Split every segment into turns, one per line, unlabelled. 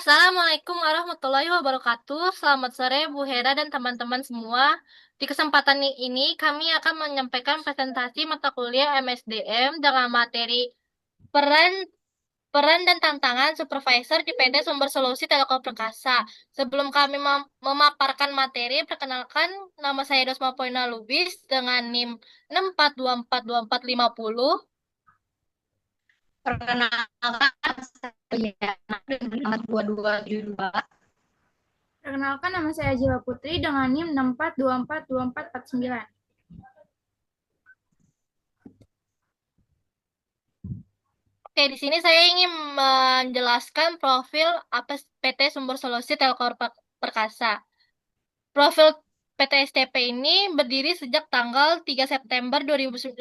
Assalamualaikum warahmatullahi wabarakatuh. Selamat sore Bu Hera dan teman-teman semua. Di kesempatan ini kami akan menyampaikan presentasi mata kuliah MSDM dengan materi peran peran dan tantangan supervisor di PT Sumber Solusi Telkom Perkasa. Sebelum kami memaparkan materi, perkenalkan nama saya Dosma Poina Lubis dengan NIM 6424240.
Perkenalkan, saya dengan nomor 2272.
Perkenalkan, nama saya Jiwa Putri dengan NIM 64242449.
Oke, di sini saya ingin menjelaskan profil apa PT Sumber Solusi Telkom Perkasa. Profil PT STP ini berdiri sejak tanggal 3 September 2019,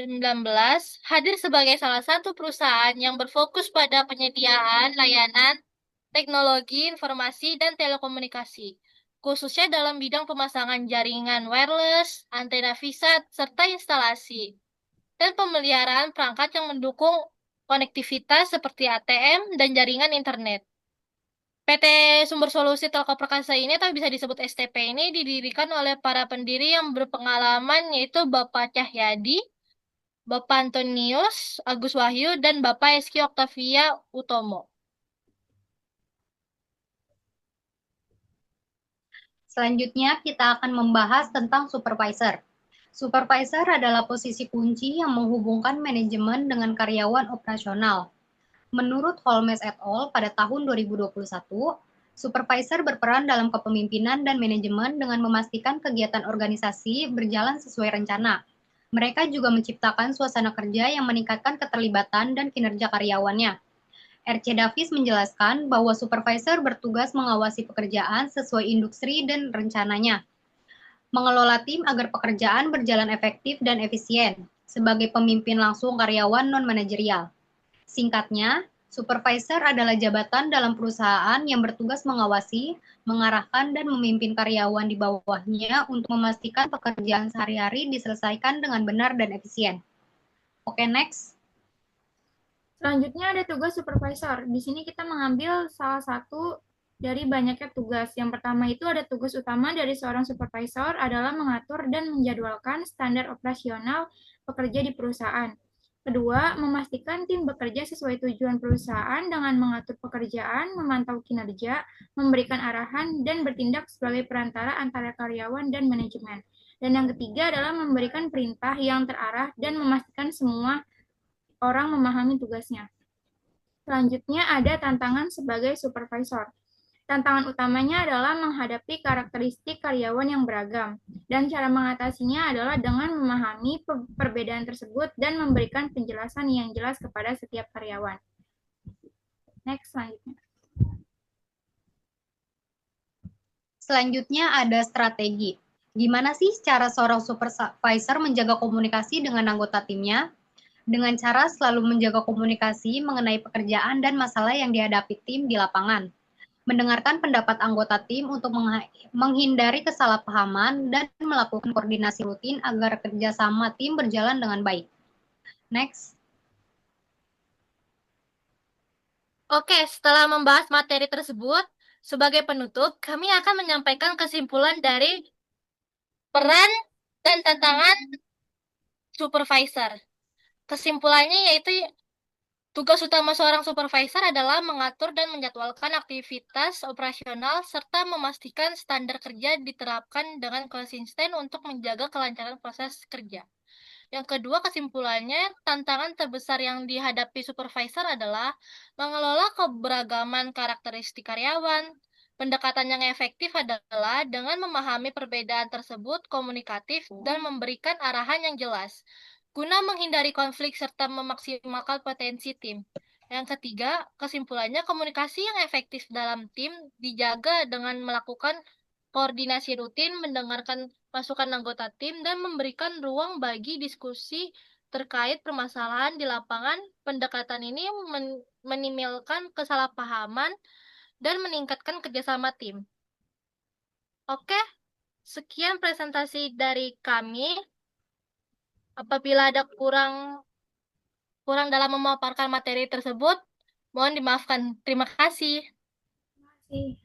hadir sebagai salah satu perusahaan yang berfokus pada penyediaan layanan teknologi informasi dan telekomunikasi, khususnya dalam bidang pemasangan jaringan wireless, antena VSAT, serta instalasi dan pemeliharaan perangkat yang mendukung konektivitas seperti ATM dan jaringan internet. PT Sumber Solusi Telkom Perkasa ini atau bisa disebut STP ini didirikan oleh para pendiri yang berpengalaman yaitu Bapak Cahyadi, Bapak Antonius Agus Wahyu, dan Bapak Eski Oktavia Utomo.
Selanjutnya, kita akan membahas tentang supervisor. Supervisor adalah posisi kunci yang menghubungkan manajemen dengan karyawan operasional. Menurut Holmes et al. Pada tahun 2021, supervisor berperan dalam kepemimpinan dan manajemen dengan memastikan kegiatan organisasi berjalan sesuai rencana. Mereka juga menciptakan suasana kerja yang meningkatkan keterlibatan dan kinerja karyawannya. RC Davis menjelaskan bahwa supervisor bertugas mengawasi pekerjaan sesuai industri dan rencananya, mengelola tim agar pekerjaan berjalan efektif dan efisien, sebagai pemimpin langsung karyawan non-manajerial. Singkatnya, supervisor adalah jabatan dalam perusahaan yang bertugas mengawasi, mengarahkan, dan memimpin karyawan di bawahnya untuk memastikan pekerjaan sehari-hari diselesaikan dengan benar dan efisien. Oke, next.
Selanjutnya ada tugas supervisor. Di sini kita mengambil salah satu dari banyaknya tugas. Yang pertama itu ada tugas utama dari seorang supervisor adalah mengatur dan menjadwalkan standar operasional pekerja di perusahaan. Kedua, memastikan tim bekerja sesuai tujuan perusahaan dengan mengatur pekerjaan, memantau kinerja, memberikan arahan, dan bertindak sebagai perantara antara karyawan dan manajemen. Dan yang ketiga adalah memberikan perintah yang terarah dan memastikan semua orang memahami tugasnya. Selanjutnya ada tantangan sebagai supervisor. Tantangan utamanya adalah menghadapi karakteristik karyawan yang beragam, dan cara mengatasinya adalah dengan memahami perbedaan tersebut dan memberikan penjelasan yang jelas kepada setiap karyawan. Next, selanjutnya.
Selanjutnya ada strategi. Gimana sih cara seorang supervisor menjaga komunikasi dengan anggota timnya? Dengan cara selalu menjaga komunikasi mengenai pekerjaan dan masalah yang dihadapi tim di lapangan. Mendengarkan pendapat anggota tim untuk menghindari kesalahpahaman dan melakukan koordinasi rutin agar kerjasama tim berjalan dengan baik. Next.
Oke, setelah membahas materi tersebut, sebagai penutup, kami akan menyampaikan kesimpulan dari peran dan tantangan supervisor. Kesimpulannya yaitu tugas utama seorang supervisor adalah mengatur dan menjadwalkan aktivitas operasional serta memastikan standar kerja diterapkan dengan konsisten untuk menjaga kelancaran proses kerja. Yang kedua, kesimpulannya, tantangan terbesar yang dihadapi supervisor adalah mengelola keberagaman karakteristik karyawan. Pendekatan yang efektif adalah dengan memahami perbedaan tersebut, komunikatif, dan memberikan arahan yang jelas, guna menghindari konflik serta memaksimalkan potensi tim. Yang ketiga, kesimpulannya komunikasi yang efektif dalam tim dijaga dengan melakukan koordinasi rutin, mendengarkan masukan anggota tim, dan memberikan ruang bagi diskusi terkait permasalahan di lapangan. Pendekatan ini menimbulkan kesalahpahaman dan meningkatkan kerjasama tim. Oke, sekian presentasi dari kami. Apabila ada kurang dalam memaparkan materi tersebut, mohon dimaafkan. Terima kasih.
kasih.